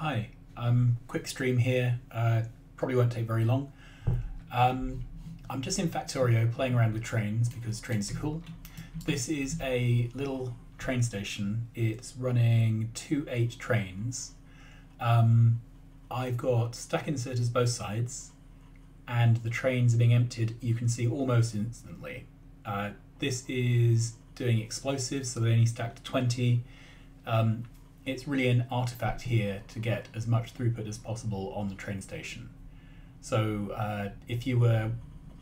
Hi, quick stream here, probably won't take very long. I'm just in Factorio playing around with trains because trains are cool. This is a little train station. It's running 2/8 trains. I've got stack inserters both sides and the trains are being emptied, you can see almost instantly. This is doing explosives, so they only stacked 20. It's really an artifact here to get as much throughput as possible on the train station. So if you were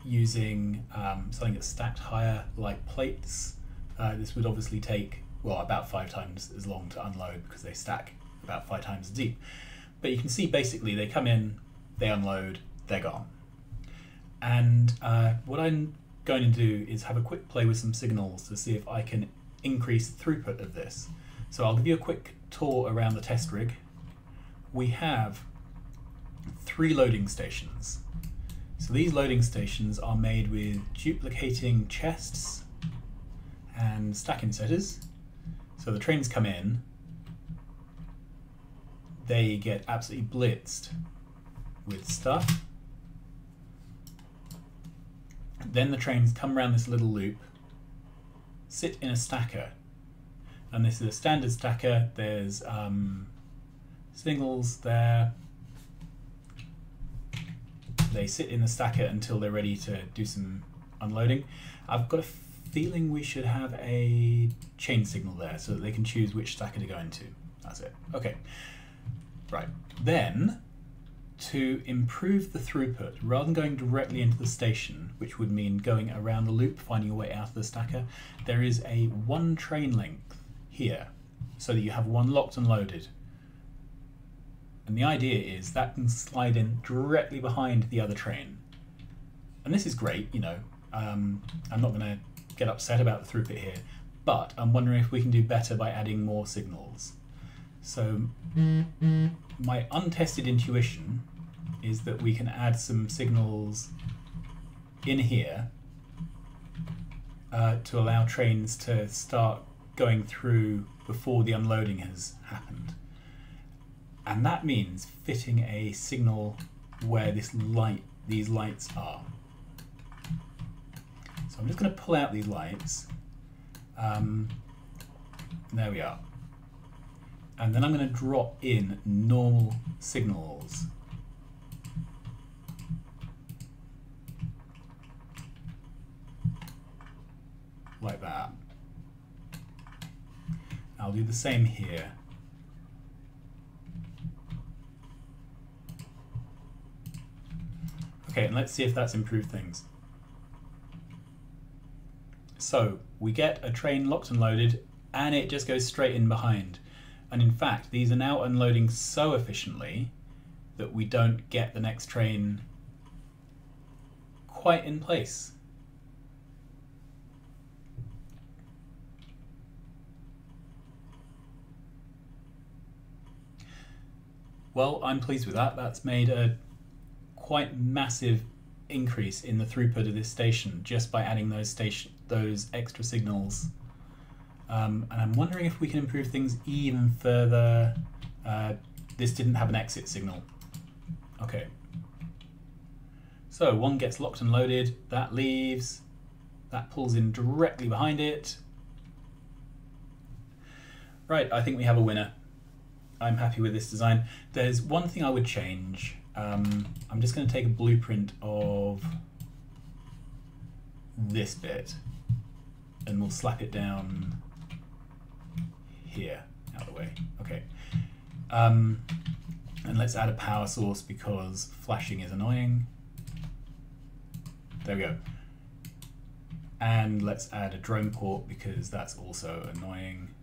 using something that's stacked higher, like plates, this would obviously take, well, about 5 times as long to unload because they stack about 5 times as deep. But you can see basically they come in, they unload, they're gone. And what I'm going to do is have a quick play with some signals to see if I can increase the throughput of this. So I'll give you a quick tour around the test rig. We have 3 loading stations. So these loading stations are made with duplicating chests and stack inserters. So the trains come in, they get absolutely blitzed with stuff. Then the trains come around this little loop, sit in a stacker. And this is a standard stacker. There's signals there. They sit in the stacker until they're ready to do some unloading. I've got a feeling we should have a chain signal there so that they can choose which stacker to go into. That's it. Okay. Right. Then, to improve the throughput, rather than going directly into the station, which would mean going around the loop, finding your way out of the stacker, there is a 1 train length here, so that you have 1 locked and loaded. And the idea is that can slide in directly behind the other train. And this is great, you know, I'm not going to get upset about the throughput here, but I'm wondering if we can do better by adding more signals. So my untested intuition is that we can add some signals in here to allow trains to start going through before the unloading has happened. And that means fitting a signal where these lights are. So I'm just going to pull out these lights. There we are. And then I'm going to drop in normal signals. Like that. I'll do the same here. Okay, and let's see if that's improved things. So we get a train locked and loaded, and it just goes straight in behind. And in fact, these are now unloading so efficiently that we don't get the next train quite in place. Well, I'm pleased with that. That's made a quite massive increase in the throughput of this station just by adding those extra signals. And I'm wondering if we can improve things even further. This didn't have an exit signal. Okay. So 1 gets locked and loaded, that leaves, that pulls in directly behind it. Right, I think we have a winner. I'm happy with this design. There's one thing I would change. I'm just going to take a blueprint of this bit and we'll slap it down here, out of the way. Okay. And let's add a power source because flashing is annoying. There we go. And let's add a drone port because that's also annoying.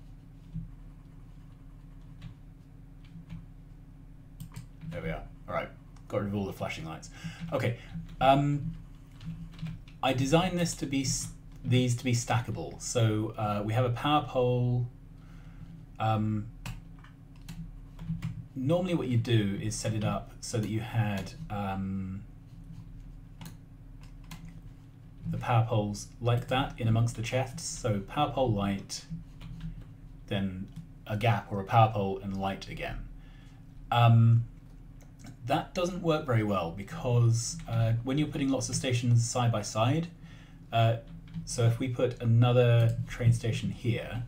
There we are. All right, got rid of all the flashing lights. Okay, I designed this to be these to be stackable. So we have a power pole. Normally, what you do is set it up so that you had the power poles like that in amongst the chests. So power pole light, then a gap or a power pole and light again. That doesn't work very well because when you're putting lots of stations side by side, so if we put another train station here,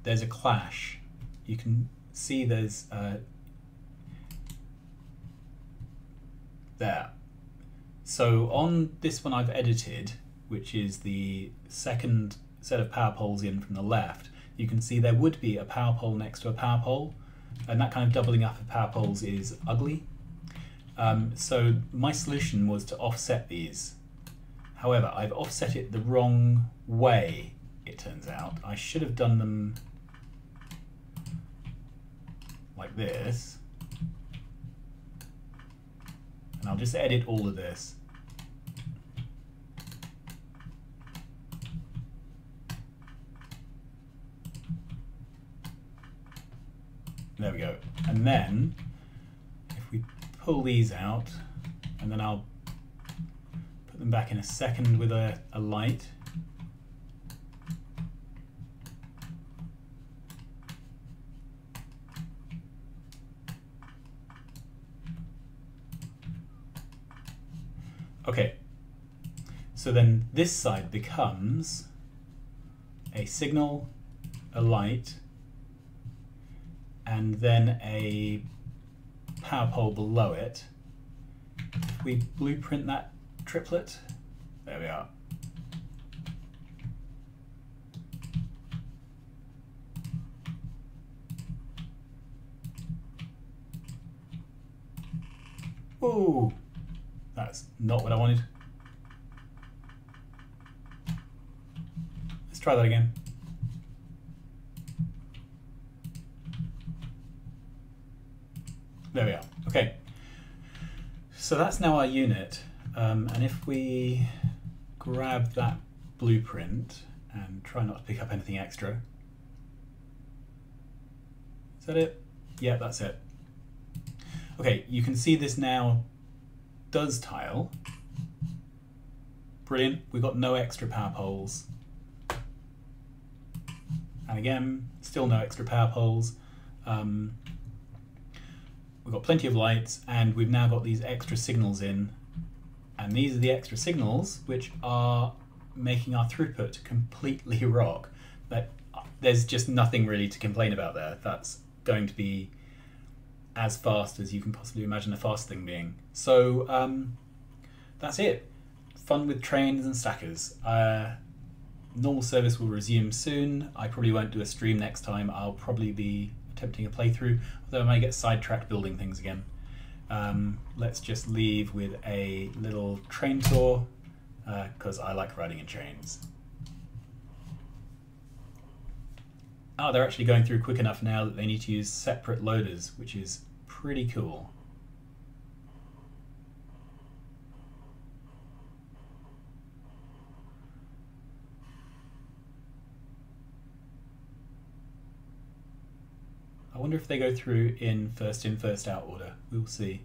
there's a clash. You can see there's there. So on this one I've edited, which is the second set of power poles in from the left, you can see there would be a power pole next to a power pole, and that kind of doubling up of power poles is ugly. So my solution was to offset these. However, I've offset it the wrong way, it turns out. I should have done them like this. And I'll just edit all of this. There we go. And then, if we pull these out, and then I'll put them back in a second with a light. Okay, so then this side becomes a signal, a light, and then a power pole below it. If we blueprint that triplet, there we are. Ooh, that's not what I wanted. Let's try that again. There we are. Okay, so that's now our unit, and if we grab that blueprint and try not to pick up anything extra. Is that it? Yeah, that's it. Okay, you can see this now does tile. Brilliant, we've got no extra power poles. And again, still no extra power poles. We've got plenty of lights, and we've now got these extra signals in. And these are the extra signals which are making our throughput completely rock. But there's just nothing really to complain about there. That's going to be as fast as you can possibly imagine a fast thing being. So that's it. Fun with trains and stackers. Normal service will resume soon. I probably won't do a stream next time. I'll probably be attempting a playthrough, although I might get sidetracked building things again. Let's just leave with a little train tour, because I like riding in trains. Oh, they're actually going through quick enough now that they need to use separate loaders, which is pretty cool. I wonder if they go through in, first out order. We'll see.